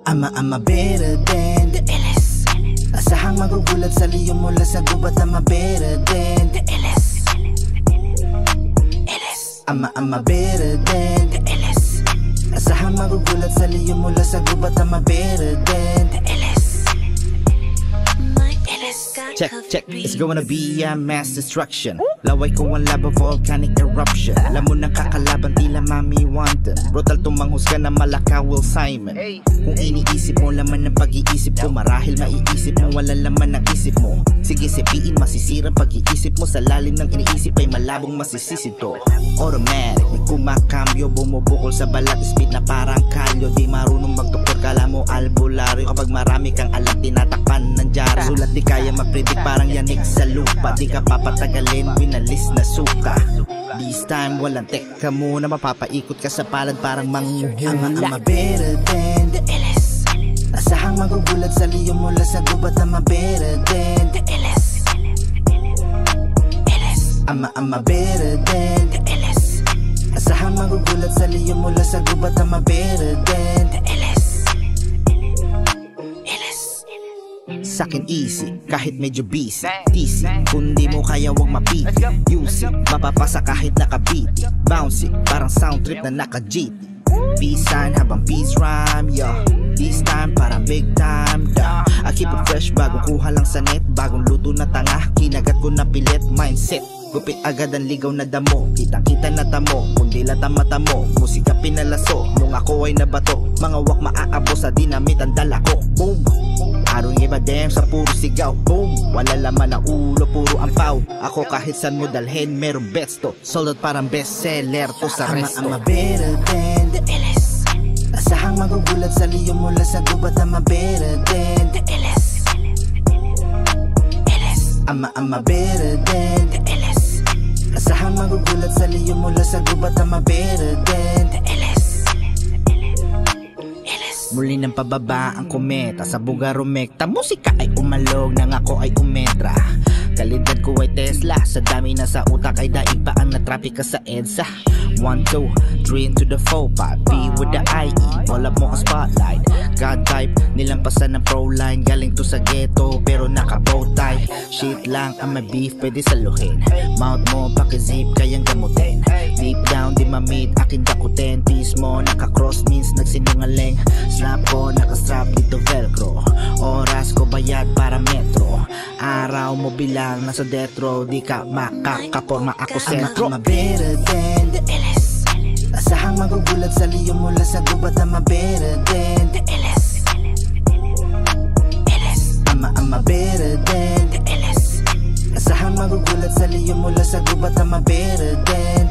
I'm better than the LS. Asahang magugulat sa liyo mula sa gubat. I'm better than the LS. I'm better than the LS. Asahang magugulat sa liyo mula sa gubat. I'm better than the LS. Check, check, it's gonna be a mass destruction. Laway ko ang laba, volcanic eruption. Alam mo ng kakalaban, tila mami wanton. Brutal tumanghusga na Malacca Will Simon. Kung iniisip mo laman ng pag-iisip ko, marahil maiisip mo walang laman ng isip mo. Sige sabihin, masisira pag-iisip mo. Sa lalim ng iniisip ay malabong masisisito. Automatic, may kumakambyo, bumubukol sa balat, speed na parang kalyo. Di marunong magdoktor, kala mo albularyo. Kapag marami kang alam, tinatakpan ng dyaryo. Sulat di kaya mapredict, parang yanig sa lupa. Di ka papatagalin, winalis na suka. This time walang teka muna, mapapaikot ka sa palad parang manghuhula. I'm better than the LS. Asahang magugulat sa liyo mula sa gubat. I'm better than the LS. I'm better than the LS. Asahang magugulat sa liyo mula sa gubat. I'm better than the LS. Sa'kin easy, kahit medyo busy. Easy, kung di mo kaya wag mapiti. Use it, mapapasa kahit nakabiti. Bouncy, parang sound trip na naka-GT. Peace sign habang peace rhyme, yeah. This time parang big time, yeah. I keep it fresh, bagong kuha lang sa net. Bagong luto na tanga, kinagat ko na pilit. Mindset, gupit agad ang ligaw na damo. Kitang-kita na tamo, kundi lata mata mo. Musika pinalaso, nung ako ay nabato. Mga wak maaabo sa dinamit ang dala ko. Boom! I don't give a damn sa puro sigaw. Boom! Wala laman na ulo, puro ampaw. Ako kahit san mo dalhin, merong bets to. Sold out parang bestseller to sa resto. I'm better than the LS. Asahang magugulat sa liyo mula sa gubat. I'm better than the LS. I'm better than the LS. Asahang magugulat sa liyo mula sa gubat. I'm better than the LS. Muli ng pababa ang kometa sa bugaromekta. Musika ay umalog nang ako ay umetra. Kalidad ko ay Tesla, sa dami na sa utak ay daig pa ang natrapik ka sa EDSA. 1, 2, 3 into the 4, 5 P with the IE, all up mo ang spotlight. God type, nilampasan ng pro line. Galing to sa ghetto pero naka-bow tie. Shit lang ang may beef, pwede saluhin. Mouth mo pakizip, kayang gamutin. Deep down di ma-meet, akin dakutin. Tease mo, naka-cross means nagsinungaling. Snap ko, naka-strap dito velcro. Oras ko bayad para metro. Araw mo bilang nasa death row. Di ka makakaporma, ako sentro. I'm better than the LS. Asahang magugulat sa liyo mula sa gubat. I'm better than the LS. I'm better than the LS. Asahang magugulat sa liyo mula sa gubat. I'm better than